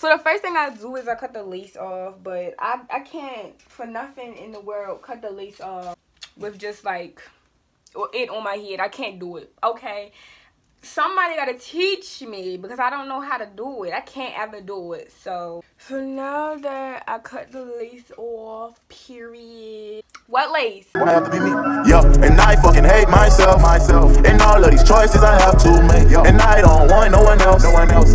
So the first thing I do is I cut the lace off, but I can't for nothing in the world cut the lace off with just like it on my head. I can't do it, okay? Somebody gotta teach me because I don't know how to do it. I can't ever do it. So now that I cut the lace off, period. What lace? I have to be me, yo. And I fucking hate myself. And all of these choices I have to make, yo. And I don't want no one else.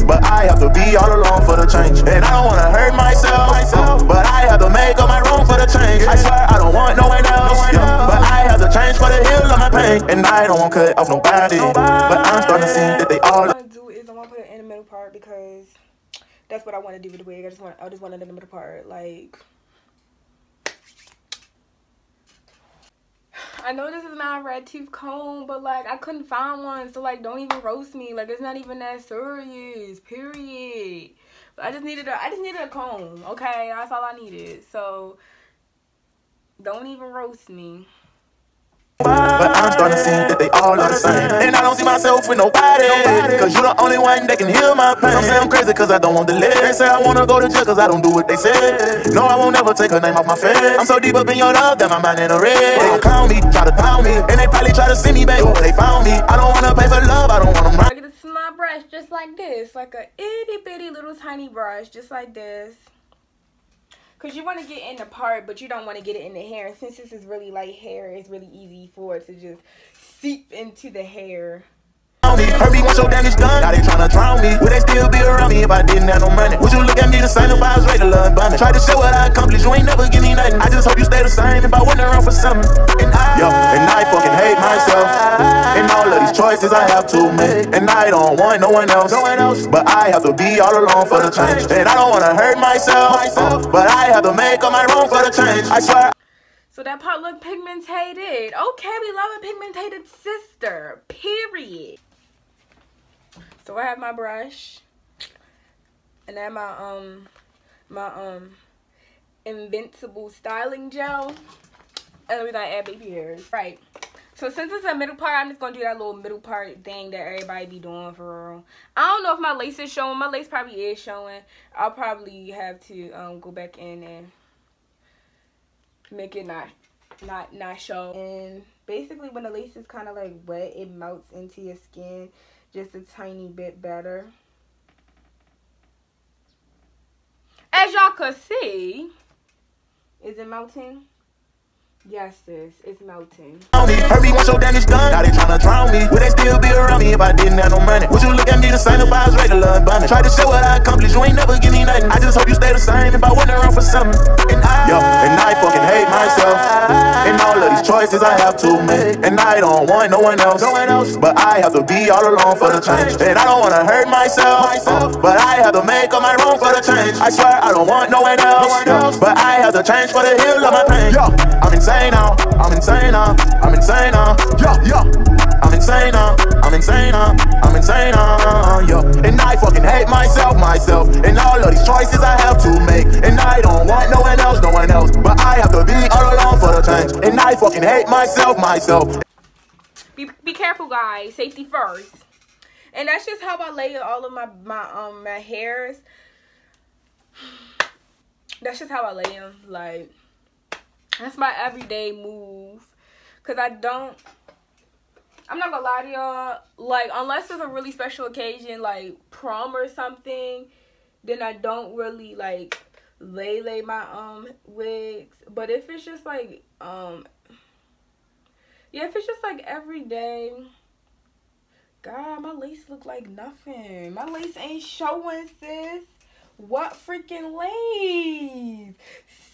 But I have to be all alone for the change. And I don't wanna hurt myself. But I have to make up my room for the change. I swear I don't want no one else. But I have to change for the heal of my pain. And I don't want to cut off nobody. But I'm starting to see that they all. What I want to do is I want to put it in the middle part because that's what I want to do with the wig. I just want it in the middle part. Like, I know this is not a red tooth comb, but like I couldn't find one, so like don't even roast me. Like, it's not even that serious, period. But I just needed a comb, okay? That's all I needed. So don't even roast me. But I'm starting to see that they all are the same. And I don't see myself with nobody. Cause you're the only one that can heal my pain. Don't say I'm crazy cause I don't want to live. They say I wanna go to jail cause I don't do what they say. No, I won't ever take her name off my face. I'm so deep up in your love that my mind in a red. They call me, try to pound me. And they probably try to see me, baby, but they found me. I don't wanna pay for love, I don't wanna mind. Look at this small brush just like this. Like a itty bitty little tiny brush just like this. Because you want to get in the part, but you don't want to get it in the hair. And since this is really light hair, it's really easy for it to just seep into the hair. Herbie want your damage done. Now they tryna drown me. Would they still be around me if I didn't have no money? Would you look at me the same if I was regular and bunny? Try to show what I accomplished, you ain't never give me nothing. I just hope you stay the same if I wasn't around for something. And I fucking hate myself. And all of these choices I have to make. And I don't want no one else. But I have to be all alone for the change. And I don't wanna hurt myself. But I have to make up my room for the change. I swear. So that part look pigmented. Okay, we love a pigmented sister, period. So I have my brush, and I have my Invincible styling gel, and we're gonna add baby hairs. Right. So since it's a middle part, I'm just gonna do that little middle part thing that everybody be doing for real. I don't know if my lace is showing. My lace probably is showing. I'll probably have to go back in and make it not show. And basically, when the lace is kind of like wet, it melts into your skin just a tiny bit better. As y'all could see, is it melting? Yes, sis, it's melting. Herbie want your damage done. Now they tryna drown me. Would they still be around me if I didn't have no money? Would you look at me the same if I was regular and bunny? Try to show what I accomplished, you ain't never give me nothing. I just hope you stay the same if I wasn't around for something. And I fucking hate myself. And all of these choices I have to make. And I don't want no one else. But I have to be all alone for the change. And I don't wanna hurt myself. But I have to make up my room for the change. I swear I don't want no one else. But I have to change for the heal of my pain. I'm insane now. I'm insane now. I'm insane now. I'm insane now. I'm insane now. I'm insane now. And I fucking hate myself. And all of these choices I have to make. And I don't want no one else. But I have to be all alone for the change. And I fucking hate myself. Be careful, guys. Safety first. And that's just how I layer all of my hairs. That's just how I lay them. Like, that's my everyday move. Cause I'm not gonna lie to y'all. Like, unless it's a really special occasion, like prom or something, then I don't really like lay my wigs. But if it's just like yeah, if it's just like every day, God, my lace look like nothing. My lace ain't showing, sis. What freaking lace?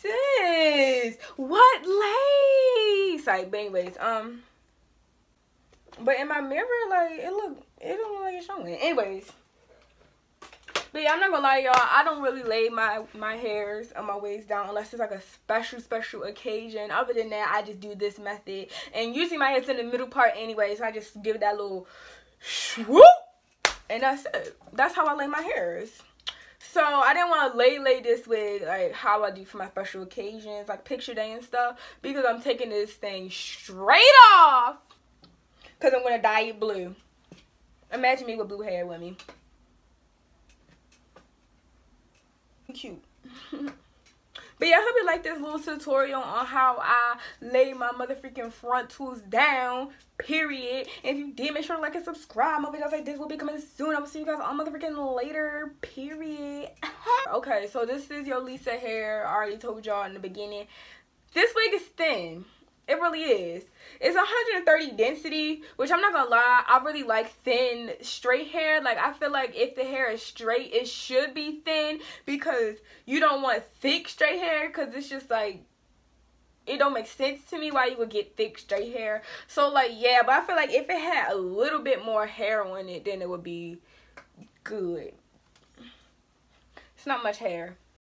Sis, what lace? Like, but anyways, but in my mirror, like, it don't look like it's showing. Anyways, but yeah, I'm not gonna lie, y'all, I don't really lay my hairs on my wigs down unless it's like a special occasion. Other than that, I just do this method, and usually my hair's in the middle part anyway, so I just give it that little swoop, and that's it. That's how I lay my hairs. So I didn't want to lay this wig like how I do for my special occasions, like picture day and stuff, because I'm taking this thing straight off because I'm gonna dye it blue. Imagine me with blue hair with me. cute. But yeah, I hope you like this little tutorial on how I lay my motherfucking frontals down, period. And if you did, make sure to like and subscribe. More videos like this will be coming soon. I will see you guys all motherfucking later, period. Okay, so this is Yolissa Hair. I already told y'all in the beginning. This wig is thin. It really is. It's 130 density, which I'm not gonna lie, I really like thin, straight hair. Like, I feel like if the hair is straight, it should be thin, because you don't want thick, straight hair, because it's just like, it don't make sense to me why you would get thick, straight hair. So, like, yeah, but I feel like if it had a little bit more hair on it, then it would be good. It's not much hair.